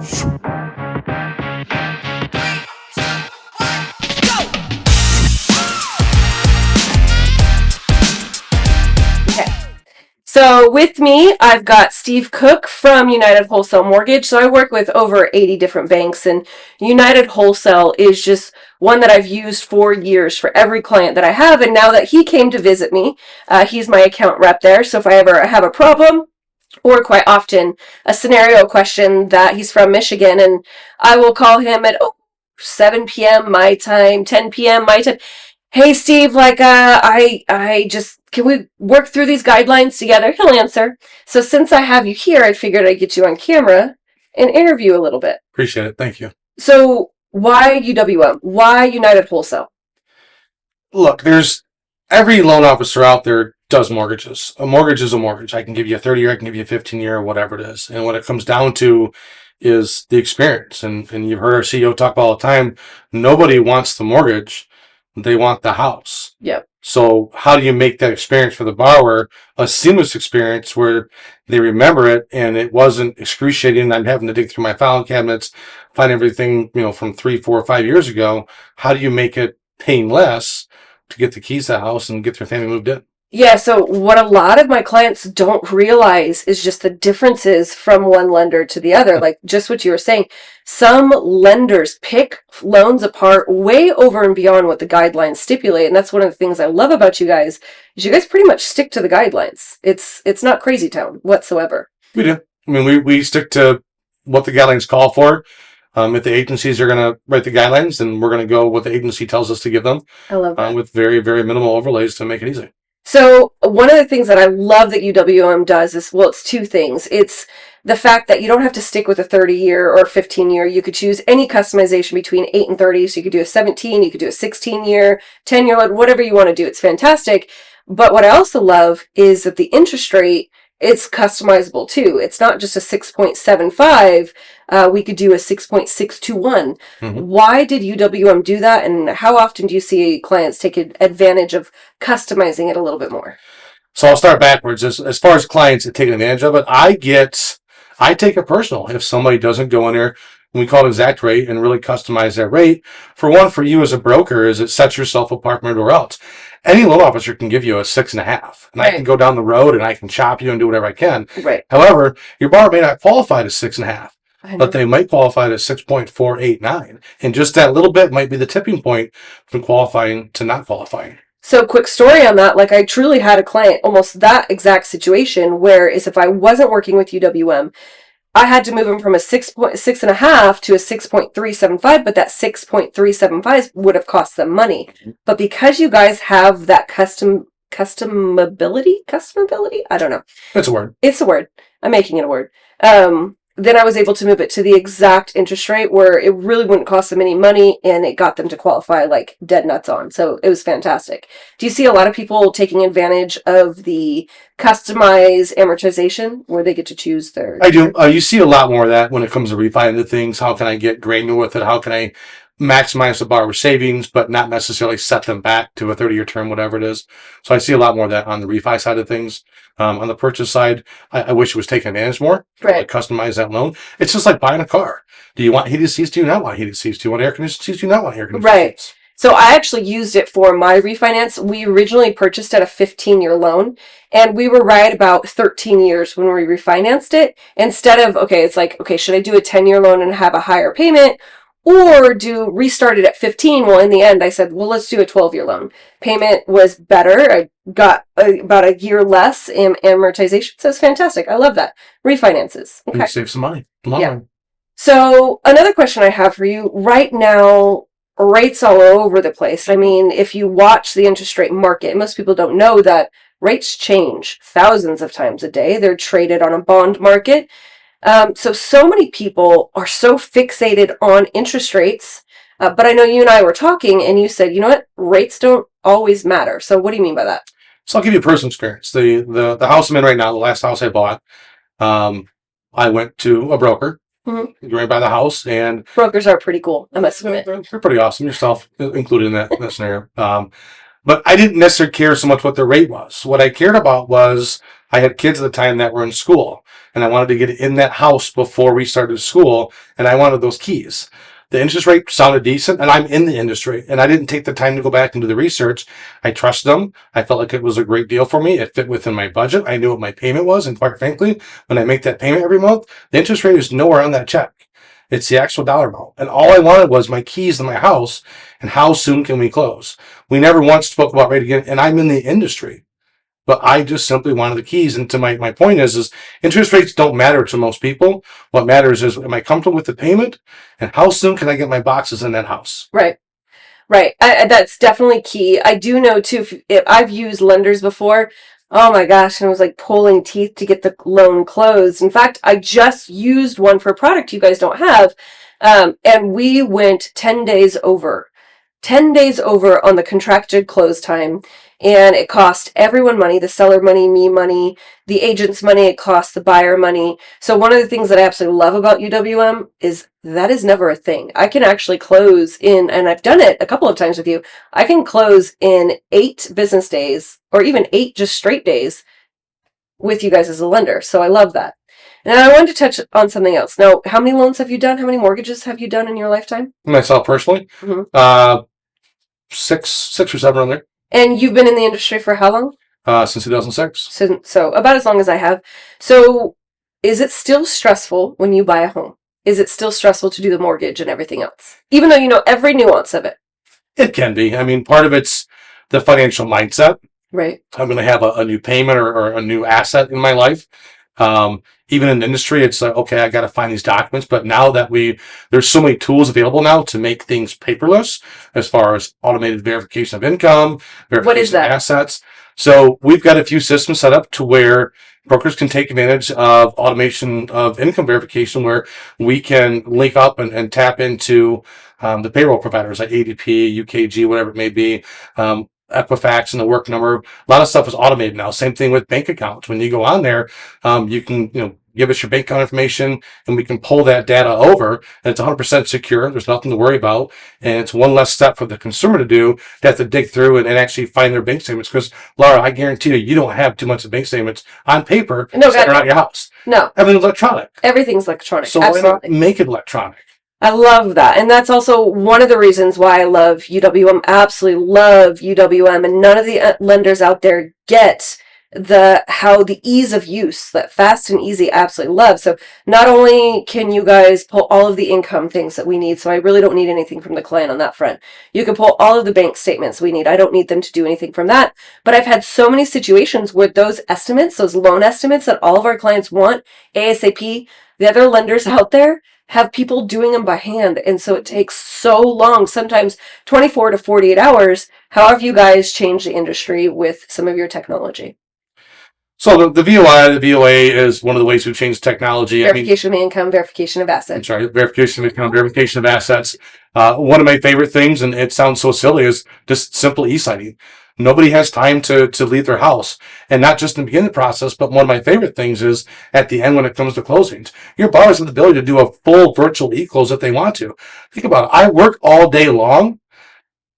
So with me, I've got Steve Cook from United Wholesale Mortgage. So I work with over 80 different banks, and United Wholesale is just one that I've used for years for every client that I have. And now that he came to visit me, he's my account rep there. So if I ever have a problem, or quite often a scenario question, that he's from Michigan, and I will call him at 7 p.m. my time, 10 p.m. my time. Hey Steve, I just, can we work through these guidelines together? He'll answer. So since I have you here, I figured I'd get you on camera and interview a little bit. Appreciate it. Thank you. So why UWM? Why United Wholesale? Look, there's every loan officer out there does mortgages. A mortgage is a mortgage. I can give you a 30-year, I can give you a 15-year, or whatever it is. And what it comes down to is the experience. And you've heard our CEO talk about all the time, nobody wants the mortgage. They want the house. Yep. So how do you make that experience for the borrower a seamless experience where they remember it and it wasn't excruciating? I'm having to dig through my filing cabinets, find everything, from 3, 4, 5 years ago. How do you make it painless to get the keys to the house and get their family moved in? Yeah, so what a lot of my clients don't realize is just the differences from one lender to the other. Like just what you were saying, some lenders pick loans apart way over and beyond what the guidelines stipulate. And that's one of the things I love about you guys, is you guys pretty much stick to the guidelines. It's not crazy town whatsoever. We do. I mean, we stick to what the guidelines call for. If the agencies are going to write the guidelines, then we're going to go what the agency tells us to give them. I love that. With very, very minimal overlays to make it easy. So one of the things that I love that UWM does is, well, it's two things. It's the fact that you don't have to stick with a 30-year or 15-year. You could choose any customization between 8 and 30. So you could do a 17, you could do a 16-year, 10-year loan, whatever you want to do. It's fantastic. But what I also love is that the interest rate, it's customizable too. It's not just a 6.75. We could do a 6.621. Mm-hmm. Why did UWM do that? And how often do you see clients take advantage of customizing it a little bit more? So I'll start backwards. As far as clients that take advantage of it, I take it personal. If somebody doesn't go in there, we call it exact rate, and really customize that rate. For you as a broker, is it sets yourself apart from everywhere else. Any loan officer can give you a 6.5, and right. I can go down the road and I can chop you and do whatever I can. Right. However, your borrower may not qualify to 6.5, but they might qualify to 6.489, and just that little bit might be the tipping point from qualifying to not qualifying. So quick story on that. Like I truly had a client, almost that exact situation, where is if I wasn't working with UWM, I had to move him from a 6.5 to a 6.375, but that 6.375 would have cost them money. But because you guys have that customability, I don't know. It's a word. It's a word. I'm making it a word. Then I was able to move it to the exact interest rate where it really wouldn't cost them any money, and it got them to qualify like dead nuts on. So it was fantastic. Do you see a lot of people taking advantage of the customized amortization where they get to choose their... I do. You see a lot more of that when it comes to refining the things. How can I get granular with it? How can I maximize the borrower savings, but not necessarily set them back to a 30-year term, whatever it is. So I see a lot more of that on the refi side of things. On the purchase side, I wish it was taken advantage more. Right. Like customize that loan. It's just like buying a car. Do you want heated seats? Do you not want heated seats? Do you want air conditioned seats? Do you not want air conditioned seats? Right. So I actually used it for my refinance. We originally purchased at a 15-year loan, and we were right about 13 years when we refinanced it. Instead of, should I do a 10-year loan and have a higher payment, or restart it at 15? Well, in the end, I said, well, let's do a 12-year loan. Payment was better. I got about a year less in amortization. So it's fantastic. I love that. Refinances. Okay. You save some money. Yeah. So another question I have for you right now, rates all over the place. I mean, if you watch the interest rate market, most people don't know that rates change thousands of times a day. They're traded on a bond market. So many people are so fixated on interest rates, but I know you and I were talking and you said, you know what, rates don't always matter. So what do you mean by that? So I'll give you a personal experience. The house I'm in right now, the last house I bought, I went to a broker, right by the house, and brokers are pretty cool, I must admit. They're pretty awesome, yourself included in that scenario. But I didn't necessarily care so much what the rate was. What I cared about was I had kids at the time that were in school. and I wanted to get it in that house before we started school, and I wanted those keys. The interest rate sounded decent, and I'm in the industry, and I didn't take the time to go back and do the research. I trusted them. I felt like it was a great deal for me. It fit within my budget. I knew what my payment was, and quite frankly, when I make that payment every month, the interest rate is nowhere on that check. It's the actual dollar amount. And all I wanted was my keys to my house, and how soon can we close? We never once spoke about rate again, and I'm in the industry. But I just simply wanted the keys. And to my point is interest rates don't matter to most people. What matters is, am I comfortable with the payment? And how soon can I get my boxes in that house? Right. Right. That's definitely key. I do know too, if I've used lenders before, oh my gosh, and it was like pulling teeth to get the loan closed. In fact, I just used one for a product you guys don't have. And we went 10 days over. 10 days over on the contracted close time, and it cost everyone money, the seller money, me money, the agent's money, it cost the buyer money. So one of the things that I absolutely love about UWM is that is never a thing. I can actually close in, and I've done it a couple of times with you, I can close in 8 business days, or even 8 just straight days with you guys as a lender. So I love that. And I wanted to touch on something else. Now, how many loans have you done? How many mortgages have you done in your lifetime? Myself personally, Mm-hmm. six or seven on there. And you've been in the industry for how long? Since 2006. So about as long as I have. So is it still stressful when you buy a home? Is it still stressful to do the mortgage and everything else? Even though you know every nuance of it. It can be. I mean, part of it's the financial mindset. Right. I'm going to have a new payment or a new asset in my life. Even in the industry, it's like, okay, I got to find these documents. But now that there's so many tools available now to make things paperless, as far as automated verification of income, verification of assets. So we've got a few systems set up to where brokers can take advantage of automation of income verification, where we can link up and tap into the payroll providers like ADP, UKG, whatever it may be. Equifax and the work number. A lot of stuff is automated now. Same thing with bank accounts. When you go on there, you can, give us your bank account information, and we can pull that data over, and it's 100% secure. There's nothing to worry about, and it's one less step for the consumer to do. They have to dig through and actually find their bank statements. Because Laura, I guarantee you don't have too much of bank statements on paper sitting around your house. No, everything's electronic. Everything's electronic. So why not make it electronic? I love that. And that's also one of the reasons why I love UWM. Absolutely love UWM. And none of the lenders out there get the ease of use, that fast and easy, absolutely love. So not only can you guys pull all of the income things that we need, so I really don't need anything from the client on that front. You can pull all of the bank statements we need. I don't need them to do anything from that. But I've had so many situations where those estimates, those loan estimates that all of our clients want, ASAP, the other lenders out there have people doing them by hand, and so it takes so long, sometimes 24 to 48 hours. How have you guys changed the industry with some of your technology? So the VOA is one of the ways we've changed technology. Verification of income, verification of assets. I'm sorry, verification of income, verification of assets. One of my favorite things, and it sounds so silly, is just simple e-signing. Nobody has time to leave their house. And not just in the beginning of the process, but one of my favorite things is at the end when it comes to closings. Your buyers have the ability to do a full virtual e-close if they want to. Think about it. I work all day long.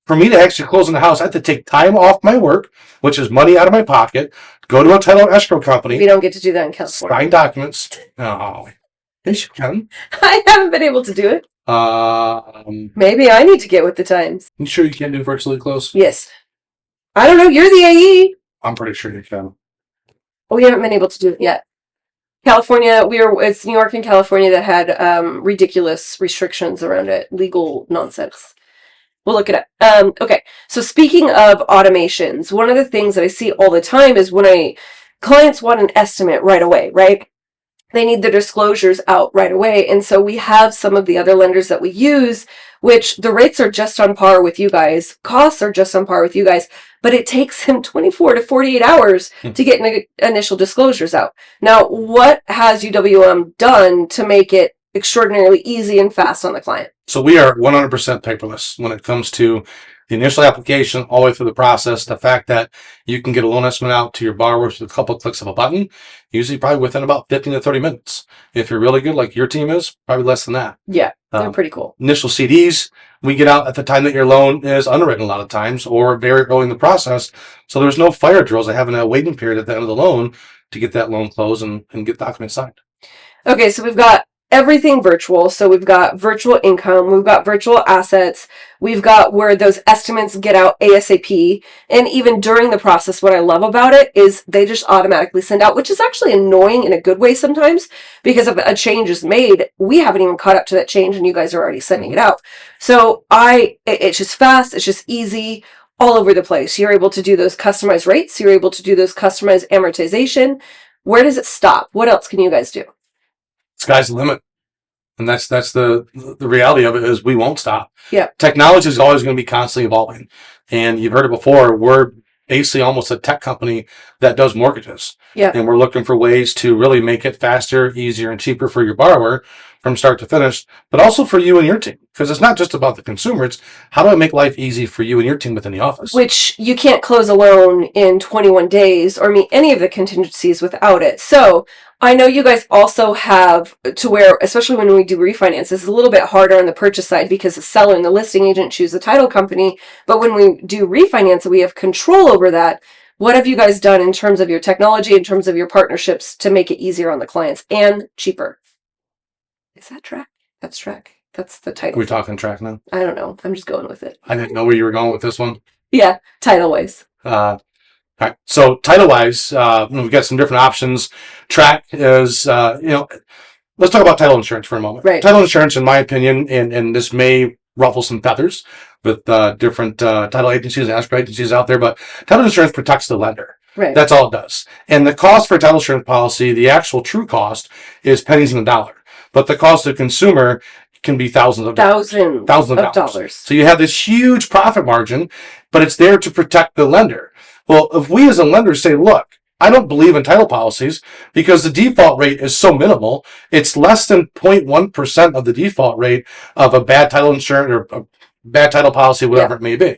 For me to actually close in the house, I have to take time off my work, which is money out of my pocket, go to a title escrow company. We don't get to do that in California. Sign documents. Oh, yes, you can. I haven't been able to do it. Maybe I need to get with the times. You sure you can't do virtually close? Yes. I don't know. You're the AE. I'm pretty sure you can. We haven't been able to do it yet. California, it's New York and California that had ridiculous restrictions around it. Legal nonsense. We'll look it up. Okay, so speaking of automations, one of the things that I see all the time is when clients want an estimate right away, right? They need the disclosures out right away. And so we have some of the other lenders that we use, which the rates are just on par with you guys. Costs are just on par with you guys. But it takes him 24 to 48 hours to get initial disclosures out. Now, what has UWM done to make it extraordinarily easy and fast on the client? So we are 100% paperless when it comes to the initial application all the way through the process. The fact that you can get a loan estimate out to your borrowers with a couple of clicks of a button, usually probably within about 15 to 30 minutes. If you're really good, like your team is, probably less than that. Yeah, they're pretty cool. Initial CDs, we get out at the time that your loan is underwritten a lot of times, or very early in the process. So there's no fire drills of having a waiting period at the end of the loan to get that loan closed and get documents signed. Okay, so we've got everything virtual. So we've got virtual income, we've got virtual assets, we've got where those estimates get out ASAP. And even during the process, what I love about it is they just automatically send out, which is actually annoying in a good way sometimes, because if a change is made, we haven't even caught up to that change and you guys are already sending it out. So it's just fast, it's just easy, all over the place. You're able to do those customized rates, you're able to do those customized amortization. Where does it stop? What else can you guys do? Sky's the limit. And that's the reality of it is we won't stop. Yeah. Technology is always going to be constantly evolving. And you've heard it before. We're basically almost a tech company that does mortgages. Yeah. And we're looking for ways to really make it faster, easier, and cheaper for your borrower from start to finish, but also for you and your team. Because it's not just about the consumer. It's how do I make life easy for you and your team within the office? Which you can't close a loan in 21 days or meet any of the contingencies without it. So I know you guys also have to where, especially when we do refinance, it's a little bit harder on the purchase side because the seller and the listing agent choose the title company. But when we do refinance, we have control over that. What have you guys done in terms of your technology, in terms of your partnerships to make it easier on the clients and cheaper? Is that track? That's track. That's the title. Are we talking track now? I don't know. I'm just going with it. I didn't know where you were going with this one. Yeah, title wise. All right. So title wise, we've got some different options. Track is, let's talk about title insurance for a moment. Right. Title insurance, in my opinion, and this may ruffle some feathers with different title agencies and escrow agencies out there, but title insurance protects the lender. Right. That's all it does. And the cost for a title insurance policy, the actual true cost, is pennies in the dollar. But the cost to the consumer can be thousands of dollars. Thousands of dollars. So you have this huge profit margin, but it's there to protect the lender. Well, if we as a lender say, look, I don't believe in title policies because the default rate is so minimal, it's less than 0.1% of the default rate of a bad title insurance or a bad title policy, whatever it may be.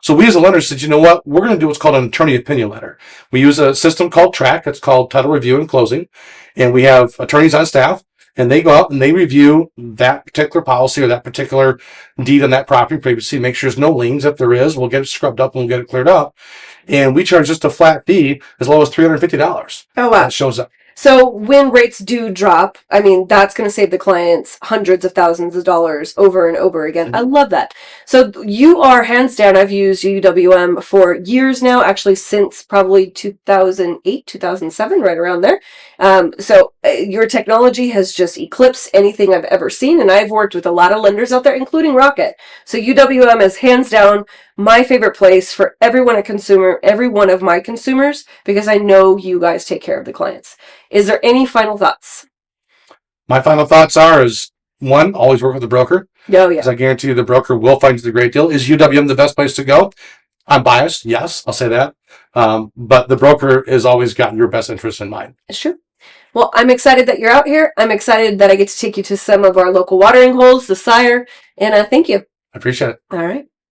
So we as a lender said, you know what, we're going to do what's called an attorney opinion letter. We use a system called TRAC. It's called Title Review and Closing. And we have attorneys on staff. And they go out and they review that particular policy or that particular deed on that property previously, make sure there's no liens. If there is, we'll get it scrubbed up and we'll get it cleared up. And we charge just a flat fee as low as $350. Oh, wow. That shows up. So when rates do drop, I mean, that's going to save the clients hundreds of thousands of dollars over and over again. I love that. So you are hands down, I've used UWM for years now, actually since probably 2008, 2007, right around there. So your technology has just eclipsed anything I've ever seen. And I've worked with a lot of lenders out there, including Rocket. So UWM is hands down my favorite place for every one of my consumers, because I know you guys take care of the clients. Is there any final thoughts? My final thoughts is, one, always work with a broker. Oh, yeah. Because I guarantee you the broker will find you the great deal. Is UWM the best place to go? I'm biased. Yes, I'll say that. But the broker has always got your best interest in mind. It's true. Well, I'm excited that you're out here. I'm excited that I get to take you to some of our local watering holes, the Sire, and thank you. I appreciate it. All right.